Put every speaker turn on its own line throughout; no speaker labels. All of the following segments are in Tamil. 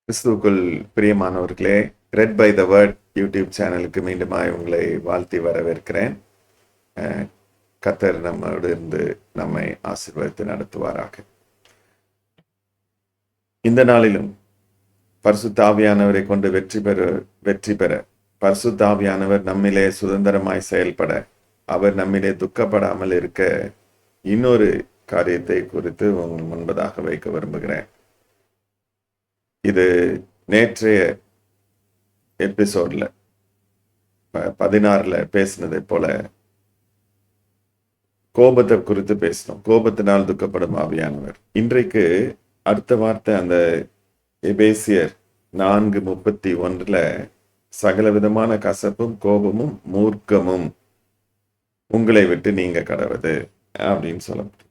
கிறிஸ்துவுக்குள் பிரியமானவர்களே, read by the word YouTube சேனலுக்கு மீண்டுமாய் உங்களை வாழ்த்தி வரவேற்கிறேன். கர்த்தர் நம்மோடு இருந்து நம்மை ஆசீர்வதித்து நடத்துவாராக. இந்த நாளிலும் பரிசுத்த ஆவியானவரை கொண்டு வெற்றி பெற பரிசுத்த ஆவியானவர் நம்மிலே சுதந்திரமாய் செயல்பட, அவர் நம்மிலே துக்கப்படாமல் இருக்க இன்னொரு காரியத்தை குறித்து உங்கள் முன்பதாக வைக்க விரும்புகிறேன். இது நேற்றைய எபிசோட்ல 16 பேசினதை போல கோபத்தை குறித்து பேசணும். கோபத்தினால் துக்கப்படும் ஆவியானவர். இன்றைக்கு அடுத்த வார்த்தை அந்த எபேசியர் 4:31 சகல விதமான கசப்பும் கோபமும் மூர்க்கமும் உங்களை விட்டு நீங்க கடவுது அப்படின்னு சொல்லப்பட்டு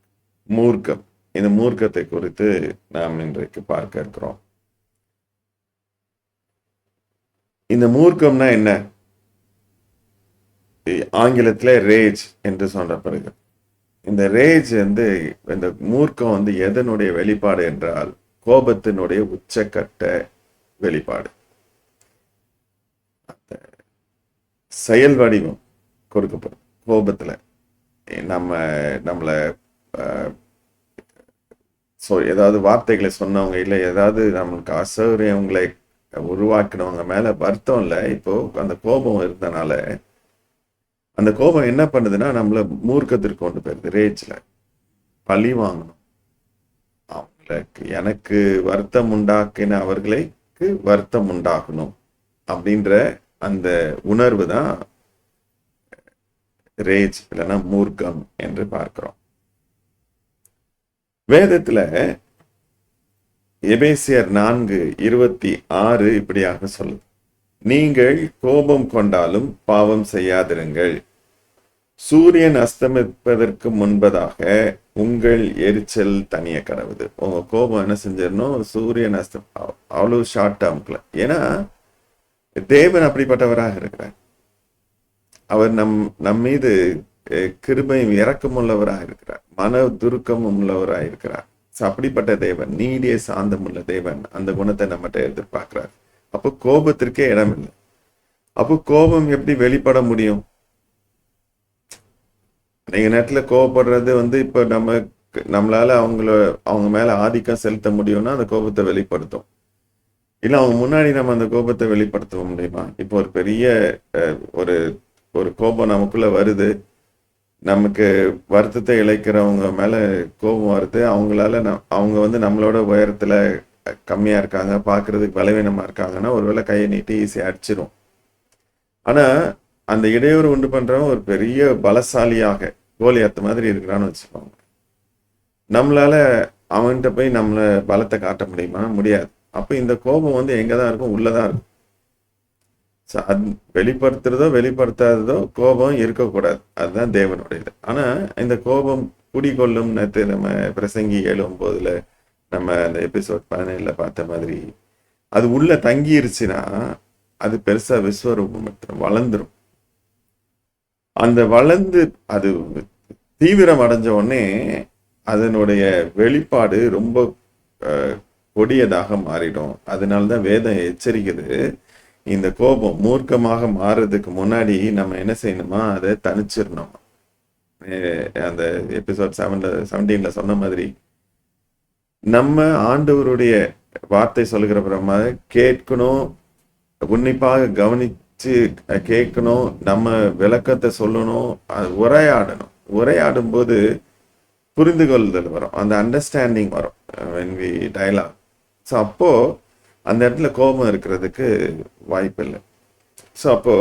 மூர்க்கம். இந்த மூர்க்கத்தை குறித்து நாம் இன்றைக்கு பார்க்க இருக்கிறோம். இந்த மூர்க்கம்னா என்ன? ஆங்கிலத்துல ரேஜ் என்று சொல்லப்படுகிறது. இந்த ரேஜ் இந்த மூர்க்கம் எதனுடைய வெளிப்பாடு என்றால் கோபத்தினுடைய உச்சக்கட்ட வெளிப்பாடு. செயல் வடிவம் கொடுக்கப்படும் கோபத்துல. நம்மள ஏதாவது வார்த்தைகளை சொன்னவங்க இல்லை ஏதாவது நம்மளுக்கு அசௌகரியங்களை உருவாக்கினவங்க மேல வருத்தம் இல்லை. இப்போ அந்த கோபம் இருந்தனால அந்த கோபம் என்ன பண்ணுதுன்னா நம்மள மூர்க்கத்திற்கு கொண்டு போயிருது. ரேஜ்ல பழி வாங்கணும். அவங்களுக்கு எனக்கு வருத்தம் உண்டாக்கின அவர்களுக்கு வருத்தம் உண்டாகணும் அப்படின்ற அந்த உணர்வு தான் ரேஜ் இல்லைன்னா மூர்க்கம் என்று பார்க்கிறோம். வேதத்துல எபேசியர் 4:26 இப்படியாக சொல்லுது, நீங்கள் கோபம் கொண்டாலும் பாவம் செய்யாதிருங்கள். சூரியன் அஸ்தமிப்பதற்கு முன்பதாக உங்கள் எரிச்சல் தனிய கடவுது. உங்க கோபம் என்ன செஞ்சிடணும்? சூரியன் அவ்வளவு ஷார்ட் டேர்ம்ல. ஏன்னா தேவன் அப்படிப்பட்டவராக இருக்கிறார். அவர் நம் மீது கிருபையும் இரக்கம் உள்ளவராக இருக்கிறார். மன துருக்கமும் உள்ளவராக இருக்கிறார். அப்படிப்பட்ட தேவன், நீடிய சாந்தம் உள்ள தேவன், அந்த குணத்தை நம்மகிட்ட எதிர்பார்க்கிறார். அப்போ கோபத்திற்கே இடம் இல்லை. அப்போ கோபம் எப்படி வெளிப்பட முடியும்? நீங்க நேரத்துல கோபப்படுறது இப்ப நம்மளால அவங்க மேல ஆதிக்கம் செலுத்த முடியும்னா அந்த கோபத்தை வெளிப்படுத்தும். இல்ல அவங்க முன்னாடி நம்ம அந்த கோபத்தை வெளிப்படுத்த முடியுமா? இப்போ ஒரு பெரிய ஒரு கோபம் நமக்குள்ள வருது, நமக்கு வருத்தத்தை இழைக்கிறவங்க மேல கோபம் வருது. அவங்களால அவங்க நம்மளோட உயரத்துல கம்மியா இருக்காங்க, பாக்குறதுக்கு பலவீனமா இருக்காங்கன்னா ஒருவேளை கையை நீட்டி ஈஸியா அடிச்சிரும். ஆனா அந்த இடையூறு உண்டு பண்றவன் ஒரு பெரிய பலசாலியாக கோலியாத்து மாதிரி இருக்கிறான்னு வச்சுக்கோங்க. நம்மளால அவன்கிட்ட போய் நம்மள பலத்தை காட்ட முடியுமா? முடியாது. அப்ப இந்த கோபம் எங்கதான் இருக்கும்? உள்ளதான் இருக்கும். வெளிப்படுத்துறதோ வெளிப்படுத்தாததோ கோபம் இருக்கக்கூடாது. அதுதான் தேவனுடையது. ஆனா இந்த கோபம் குடிகொள்ளும். நேற்று நம்ம பிரசங்கி 7:9 நம்ம அந்த எபிசோட் 17 பார்த்த மாதிரி அது உள்ள தங்கிருச்சுன்னா அது பெருசா விஸ்வரூபம் வளர்ந்துரும். அந்த வளர்ந்து அது தீவிரம் அடைஞ்ச உடனே அதனுடைய வெளிப்பாடு ரொம்ப கொடியதாக மாறிடும். அதனால்தான் வேதம் எச்சரிக்குது, இந்த கோபம் மூர்க்கமாக மாறுறதுக்கு முன்னாடி நம்ம என்ன செய்யணுமா, அதை தனிச்சிடணும். அந்த எபிசோட் 17 சொன்ன மாதிரி நம்ம ஆண்டவருடைய வார்த்தை சொல்லுகிற பிரமா கேட்கணும், உன்னிப்பாக கவனிச்சு கேட்கணும், நம்ம விளக்கத்தை சொல்லணும், அது உரையாடும் போது புரிந்து கொள்ளுதல் வரும், அந்த அண்டர்ஸ்டாண்டிங் வரும். when we dialogue. ஸோ அப்போ அந்த இடத்துல கோபம் இருக்கிறதுக்கு வாய்ப்பு இல்லை. ஸோ அப்போ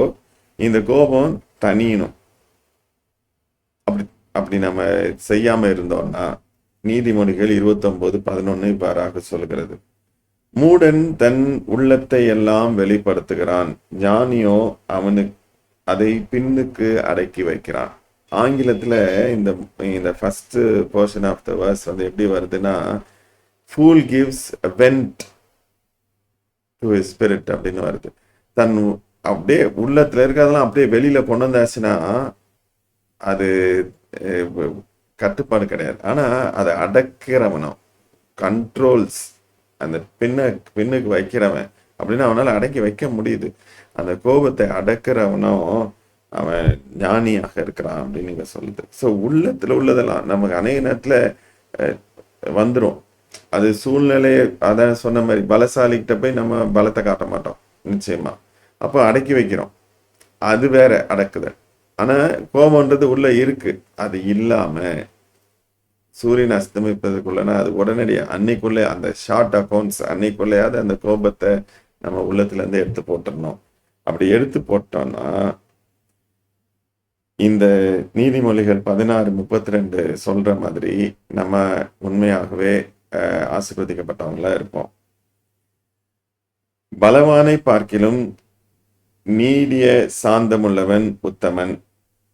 இந்த கோபம் தனியணும். அப்படி நம்ம செய்யாம இருந்தோம்னா நீதிமொழிகள் 29:11 இவ்வாறாக சொல்கிறது, மூடன் தன் உள்ளத்தை எல்லாம் வெளிப்படுத்துகிறான், ஞானியோ அவனுக்கு அதை பின்னுக்கு அடக்கி வைக்கிறான். ஆங்கிலத்துல இந்த first portion of the verse எப்படி வருதுன்னா, fool gives vent to his spirit அப்படின்னு வருது. தன் அப்படியே உள்ளத்துல இருக்கிறதெல்லாம் அப்படியே வெளியில கொண்டு வந்தாச்சுன்னா அது கட்டுப்பாடு கிடையாது. ஆனா அதை அடக்கிறவனும் கண்ட்ரோல்ஸ் அந்த பின்னுக்கு வைக்கிறவன் அப்படின்னு அவனால அடக்கி வைக்க முடியுது. அந்த கோபத்தை அடக்கிறவனும் அவன் ஞானியாக இருக்கிறான் அப்படின்னு நீங்க சொல்லுது. ஸோ உள்ளத்துல உள்ளதெல்லாம் நமக்கு அநேக நேரத்துல வந்துடும். அது சூழ்நிலையை, அதான் சொன்ன மாதிரி பலசாலிக்கிட்ட போய் நம்ம பலத்தை காட்ட மாட்டோம் நிச்சயமா. அப்போ அடக்கி வைக்கிறோம், அது வேற அடக்குதல். ஆனா கோபம்ன்றது உள்ள இருக்கு, அது இல்லாம சூரியன் அஸ்தமிப்பதுக்குள்ளனா அது உடனடியா அன்னைக்குள்ளே அந்த ஷார்ட் அக்கௌண்ட்ஸ் அன்னைக்குள்ளேயாவது அந்த கோபத்தை நம்ம உள்ளத்துல இருந்து எடுத்து போட்டுடணும். அப்படி எடுத்து போட்டோம்னா இந்த நீதிமொழிகள் 16:32 சொல்ற மாதிரி நம்ம உண்மையாகவே ஆசீர்வதிக்கப்பட்டவங்களா இருப்போம். பலவானை பார்க்கிலும் நீடிய சாந்தமுள்ளவன் உத்தமன்,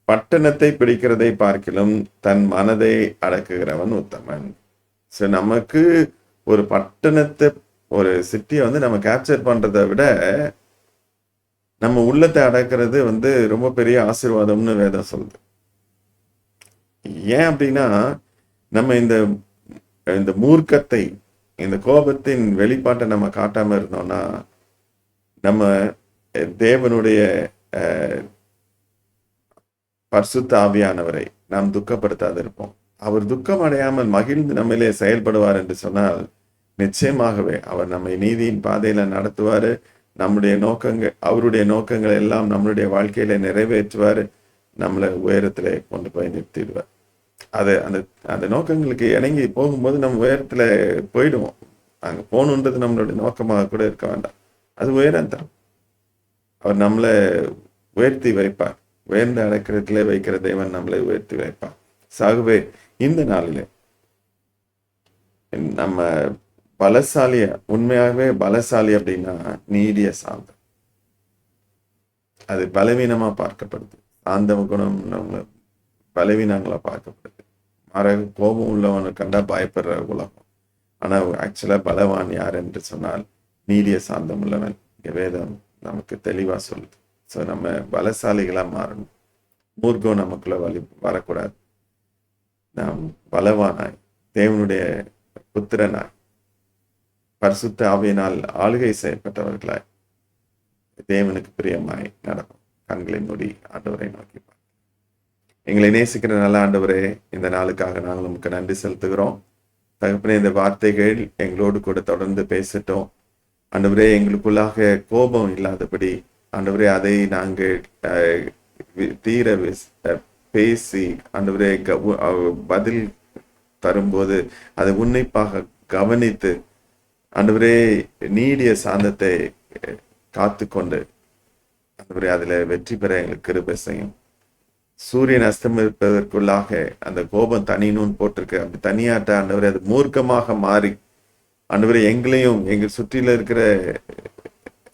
பட்டணத்தை பிடிக்கிறதை பார்க்கிலும் தன் மனதை அடக்குகிறவன் உத்தமன். ஸோ நமக்கு ஒரு பட்டணத்தை, ஒரு சிட்டியை வந்து நம்ம கேப்சர் பண்றதை விட நம்ம உள்ளத்தை அடக்கிறது வந்து ரொம்ப பெரிய ஆசீர்வாதம்னு வேதம் சொல்லுது. ஏன் அப்படின்னா நம்ம இந்த மூர்க்கத்தை, இந்த கோபத்தின் வெளிப்பாட்டை நம்ம காட்டாம இருந்தோம்னா நம்ம தேவனுடைய பரிசுத்த ஆவியானவரை நாம் துக்கப்படுத்தாது இருப்போம். அவர் துக்கம் அடையாமல் மகிழ்ந்து நம்மளே செயல்படுவார் என்று சொன்னால் நிச்சயமாகவே அவர் நம்மை நீதியின் பாதையில நடத்துவாரு. நம்முடைய நோக்கங்கள், அவருடைய நோக்கங்கள் எல்லாம் நம்மளுடைய வாழ்க்கையில நிறைவேற்றுவாரு. நம்மளை உயரத்துல கொண்டு போய் நிறுத்திடுவார். அந்த நோக்கங்களுக்கு இணங்கி போகும்போது நம்ம உயரத்துல போயிடுவோம். அங்க போகணுன்றது நம்மளுடைய நோக்கமாக கூட இருக்க வேண்டாம், அது உயரம் தான். அவர் நம்மளை உயர்த்தி வைப்பார். உயர்ந்த அடக்கிறதுல வைக்கிற தேவன் நம்மளை உயர்த்தி வைப்பார். ஆகவே இந்த நாளிலே நம்ம பலசாலிய, உண்மையாகவே பலசாலி அப்படின்னா நீடிய சாந்தம். அது பலவீனமா பார்க்கப்படுது. சாந்த குணம் நம்ம பலவீனங்களா பார்க்கப்படுது. மாறாக கோபம் உள்ளவனை கண்டா பயப்படுற உலகம். ஆனா ஆக்சுவலா பலவான் யார் என்று சொன்னால் நீடிய சாந்தம் உள்ளவன். வேதம் நமக்கு தெளிவா சொல்லுது. ஸோ நம்ம பலசாலிகளா மாறணும். மூர்க்கம் நமக்குள்ள வரக்கூடாது. நாம் பலவானாய், தேவனுடைய புத்திரனாய், பரிசுத்த ஆவியினால் ஆளுகை செய்யப்பட்டவர்களாய், தேவனுக்கு பிரியமாய் நடக்கும். கண்களை மூடி ஆண்டவரை நோக்கி பார்க்க. எங்களை நேசிக்கிற நல்ல ஆண்டவரே, இந்த நாளுக்காக நாங்கள் உங்களுக்கு நன்றி செலுத்துகிறோம். தகப்பனே, இந்த வார்த்தைகள் எங்களோடு கூட தொடர்ந்து பேசட்டும். ஆண்டவரே, எங்களுக்குள்ளாக கோபம் இல்லாதபடி ஆண்டவரே அதை நாங்கள் தீர பேசி ஆண்டவரே பதில் தரும்போது அதை உன்னிப்பாக கவனித்து ஆண்டவரே நீடிய சாந்தத்தை காத்து கொண்டு ஆண்டவரே அதுல வெற்றி பெற எங்களுக்கு கிருபை செய்யும். சூரியன் அஸ்தமிப்பதற்குள்ளாக அந்த கோபம் தனியணும்னு போட்டிருக்கு. அப்படி தனியாட்ட ஆண்டவரே அது மூர்க்கமாக மாறி ஆண்டவரே எங்களையும் எங்கள் சுற்றில இருக்கிற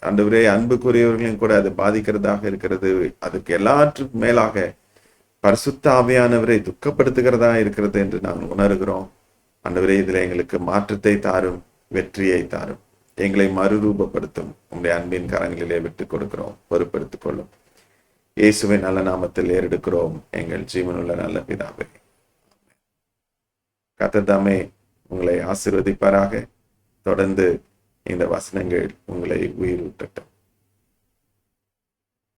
ஆண்டவரே அன்புக்குரியவர்களையும் கூட அது பாதிக்கிறதாக இருக்கிறது. அதுக்கு எல்லாற்றுக்கும் மேலாக பரிசுத்த ஆவியானவரை துக்கப்படுத்துகிறதா இருக்கிறது என்று நாங்கள் உணர்கிறோம். ஆண்டவரே, இதுல எங்களுக்கு மாற்றத்தை தாரும், வெற்றியை தாரும், எங்களை மறுரூபப்படுத்தும். உங்களுடைய அன்பின் கரங்களிலே விட்டுக் கொடுக்கிறோம், பொறுப்படுத்திக் கொள்ளும். இயேசுவின் நல்ல நாமத்தில் ஏறெடுக்கிறோம் எங்கள் ஜீவனுள்ள நல்ல பிதாவே. கர்த்தர் தாமே உங்களை ஆசீர்வதிப்பாராக. தொடர்ந்து இந்த வசனங்கள் உங்களை உயிரூட்டட்டும்.